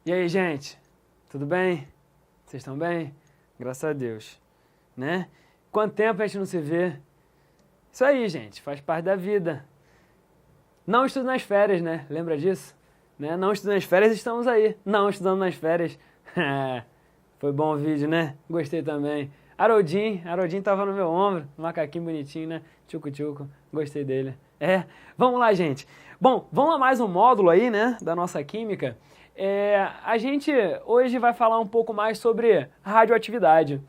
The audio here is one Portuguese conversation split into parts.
E aí, gente? Tudo bem? Vocês estão bem? Graças a Deus, né? Quanto tempo a gente não se vê? Isso aí, gente, faz parte da vida. Não estudo nas férias, né? Lembra disso? Né? Não estudo nas férias, estamos aí. Não estudando nas férias. Foi bom o vídeo, né? Gostei também. Haroldinho tava no meu ombro, um macaquinho bonitinho, né? Tchucu-tchucu, gostei dele. Vamos lá, gente. Bom, vamos a mais um módulo aí, né, da nossa química. A gente hoje vai falar um pouco mais sobre radioatividade.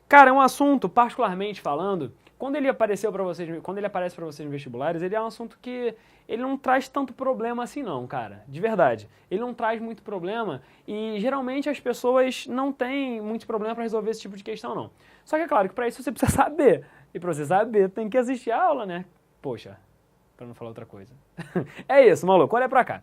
Cara, é um assunto, particularmente falando, quando ele aparece para vocês nos vestibulares, ele é um assunto que ele não traz tanto problema assim não, cara, de verdade. Ele não traz muito problema e geralmente as pessoas não têm muito problema para resolver esse tipo de questão não. Só que é claro que para isso você precisa saber, e para você saber tem que assistir a aula, né? Poxa, para não falar outra coisa. É isso, maluco, olha pra cá.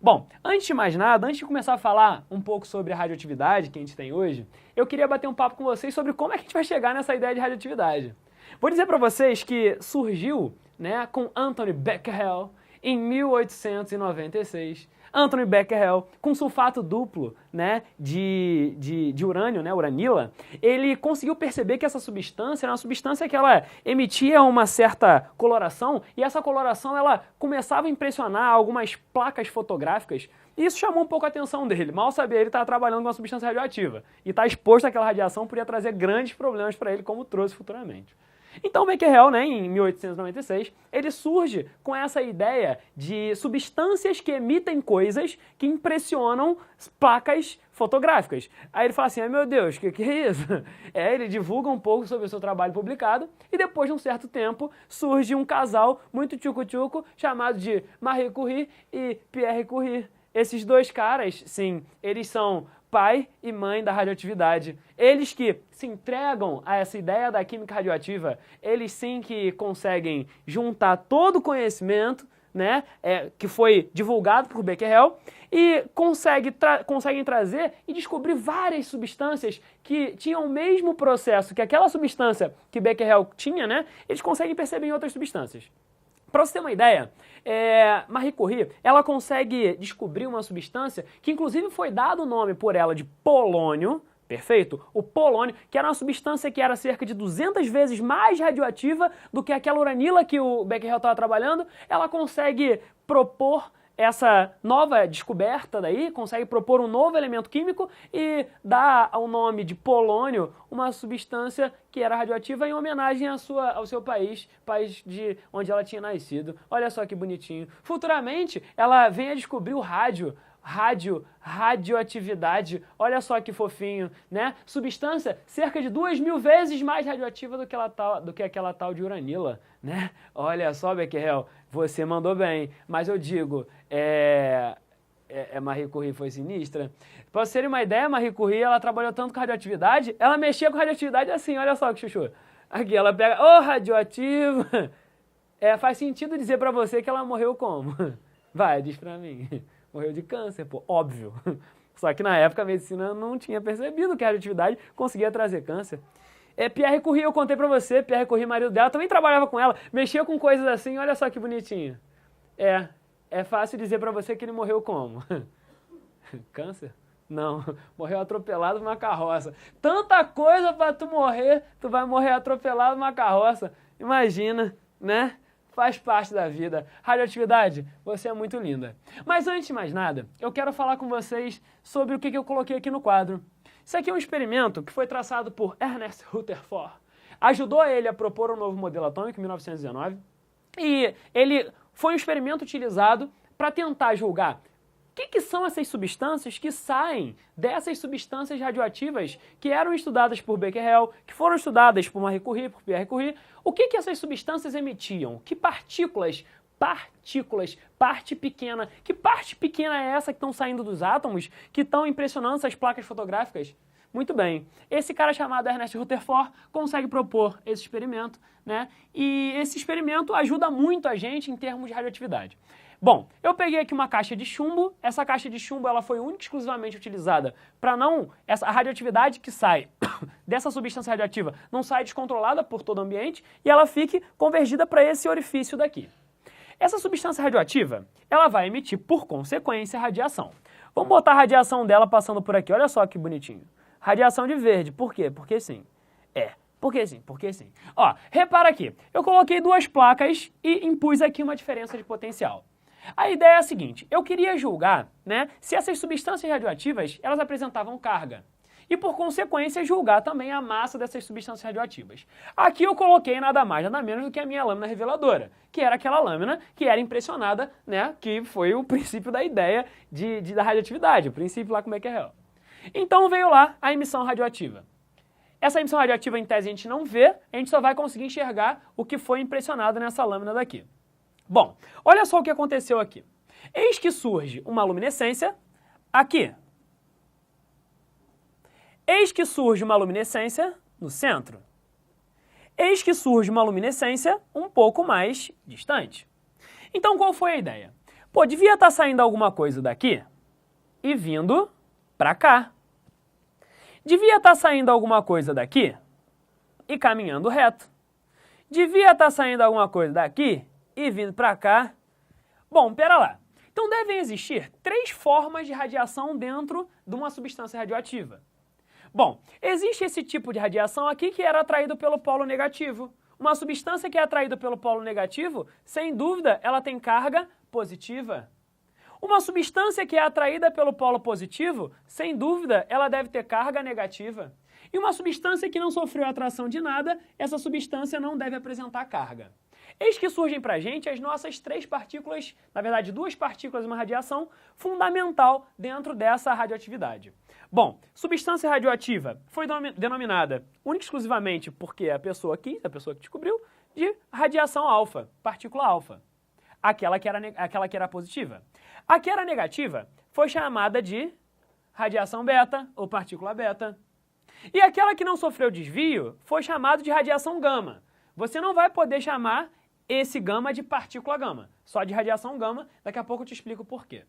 Bom, antes de mais nada, antes de começar a falar um pouco sobre a radioatividade que a gente tem hoje, eu queria bater um papo com vocês sobre como é que a gente vai chegar nessa ideia de radioatividade. Vou dizer para vocês que surgiu, né, com Anthony Becquerel em 1896. Anthony Becquerel, com sulfato duplo, né, de urânio, né, uranila, ele conseguiu perceber que essa substância era uma substância que ela emitia uma certa coloração e essa coloração ela começava a impressionar algumas placas fotográficas e isso chamou um pouco a atenção dele. Mal sabia, ele estava trabalhando com uma substância radioativa e estar exposto àquela radiação podia trazer grandes problemas para ele, como trouxe futuramente. Então Becquerel, né, em 1896, ele surge com essa ideia de substâncias que emitem coisas que impressionam placas fotográficas. Aí ele fala assim, ai meu Deus, o que é isso? Ele divulga um pouco sobre o seu trabalho publicado e depois de um certo tempo surge um casal muito tchucu-tchucu chamado de Marie Curie e Pierre Curie. Esses dois caras, sim, eles são pai e mãe da radioatividade. Eles que se entregam a essa ideia da química radioativa, eles sim que conseguem juntar todo o conhecimento, né, que foi divulgado por Becquerel e conseguem trazer e descobrir várias substâncias que tinham o mesmo processo que aquela substância que Becquerel tinha, né, eles conseguem perceber em outras substâncias. Para você ter uma ideia, Marie Curie, ela consegue descobrir uma substância que inclusive foi dado o nome por ela de polônio, perfeito? O polônio, que era uma substância que era cerca de 200 vezes mais radioativa do que aquela uranila que o Becquerel estava trabalhando, ela consegue propor essa nova descoberta daí, consegue propor um novo elemento químico e dá ao nome de polônio uma substância que era radioativa em homenagem ao seu país de onde ela tinha nascido. Olha só que bonitinho. Futuramente, ela vem a descobrir o radioatividade, olha só que fofinho, né? Substância cerca de 2000 vezes mais radioativa do que aquela tal de uranila, né? Olha só, Becquerel, você mandou bem, mas eu digo, Marie Curie foi sinistra. Pra vocês terem uma ideia, Marie Curie, ela trabalhou tanto com radioatividade, ela mexia com radioatividade assim, olha só que chuchu. Aqui, ela pega, radioativo. Faz sentido dizer pra você que ela morreu como? Vai, diz pra mim. Morreu de câncer, pô, óbvio. Só que na época a medicina não tinha percebido que a radioatividade conseguia trazer câncer. Pierre Curie, eu contei pra você, Pierre Curie, marido dela, também trabalhava com ela, mexia com coisas assim, olha só que bonitinho. É fácil dizer pra você que ele morreu como? Câncer? Não, morreu atropelado numa carroça. Tanta coisa pra tu morrer, tu vai morrer atropelado numa carroça. Imagina, né? Faz parte da vida. Radioatividade, você é muito linda. Mas antes de mais nada, eu quero falar com vocês sobre o que eu coloquei aqui no quadro. Isso aqui é um experimento que foi traçado por Ernest Rutherford. Ajudou ele a propor um novo modelo atômico em 1919. E ele foi um experimento utilizado para tentar julgar o que são essas substâncias que saem dessas substâncias radioativas que eram estudadas por Becquerel, que foram estudadas por Marie Curie, por Pierre Curie. O que essas substâncias emitiam? Que partículas, parte pequena. Que parte pequena é essa que estão saindo dos átomos, que estão impressionando essas placas fotográficas? Muito bem, esse cara chamado Ernest Rutherford consegue propor esse experimento, né? E esse experimento ajuda muito a gente em termos de radioatividade. Bom, eu peguei aqui uma caixa de chumbo, essa caixa de chumbo ela foi única e exclusivamente utilizada para a radioatividade que sai dessa substância radioativa não sai descontrolada por todo o ambiente e ela fique convergida para esse orifício daqui. Essa substância radioativa, ela vai emitir, por consequência, radiação. Vamos botar a radiação dela passando por aqui. Olha só que bonitinho. Radiação de verde. Por quê? Porque sim. Porque sim, porque sim. Ó, repara aqui. Eu coloquei duas placas e impus aqui uma diferença de potencial. A ideia é a seguinte. Eu queria julgar, né, se essas substâncias radioativas, elas apresentavam carga. E, por consequência, julgar também a massa dessas substâncias radioativas. Aqui eu coloquei nada mais, nada menos do que a minha lâmina reveladora, que era aquela lâmina que era impressionada, né, que foi o princípio da ideia da radioatividade, o princípio lá como é que é real. Então veio lá a emissão radioativa. Essa emissão radioativa, em tese, a gente não vê, a gente só vai conseguir enxergar o que foi impressionado nessa lâmina daqui. Bom, olha só o que aconteceu aqui. Eis que surge uma luminescência aqui. Eis que surge uma luminescência no centro. Eis que surge uma luminescência um pouco mais distante. Então, qual foi a ideia? Pô, devia estar saindo alguma coisa daqui e vindo para cá. Devia estar saindo alguma coisa daqui e caminhando reto. Devia estar saindo alguma coisa daqui e vindo para cá. Bom, pera lá. Então devem existir 3 formas de radiação dentro de uma substância radioativa. Bom, existe esse tipo de radiação aqui que era atraído pelo polo negativo. Uma substância que é atraída pelo polo negativo, sem dúvida, ela tem carga positiva. Uma substância que é atraída pelo polo positivo, sem dúvida, ela deve ter carga negativa. E uma substância que não sofreu atração de nada, essa substância não deve apresentar carga. Eis que surgem para a gente as nossas 3 partículas, na verdade 2 partículas e uma radiação fundamental dentro dessa radioatividade. Bom, substância radioativa foi denominada única e exclusivamente porque a pessoa que descobriu, de radiação alfa, partícula alfa, aquela que era positiva. A que era negativa foi chamada de radiação beta ou partícula beta. E aquela que não sofreu desvio foi chamada de radiação gama. Você não vai poder chamar esse gama de partícula gama, só de radiação gama, daqui a pouco eu te explico por quê.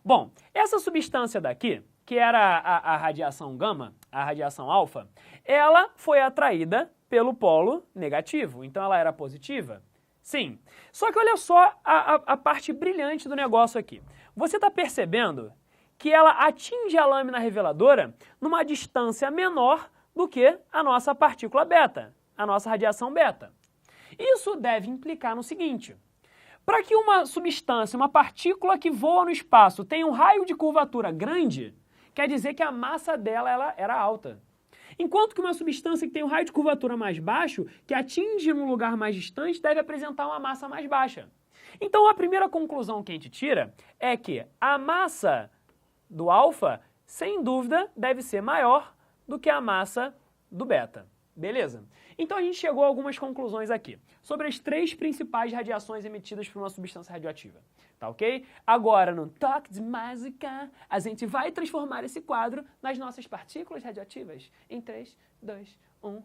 Bom, essa substância daqui, que era a radiação gama, a radiação alfa, ela foi atraída pelo polo negativo, então ela era positiva? Sim. Só que olha só a parte brilhante do negócio aqui. Você está percebendo que ela atinge a lâmina reveladora numa distância menor do que a nossa partícula beta, a nossa radiação beta. Isso deve implicar no seguinte: para que uma substância, uma partícula que voa no espaço tenha um raio de curvatura grande, quer dizer que a massa dela ela era alta. Enquanto que uma substância que tem um raio de curvatura mais baixo, que atinge num lugar mais distante, deve apresentar uma massa mais baixa. Então a primeira conclusão que a gente tira é que a massa do alfa, sem dúvida, deve ser maior do que a massa do beta. Beleza? Então a gente chegou a algumas conclusões aqui sobre as 3 principais radiações emitidas por uma substância radioativa. Tá ok? Agora, no Toque de Mágica, a gente vai transformar esse quadro nas nossas partículas radioativas em 3, 2, 1...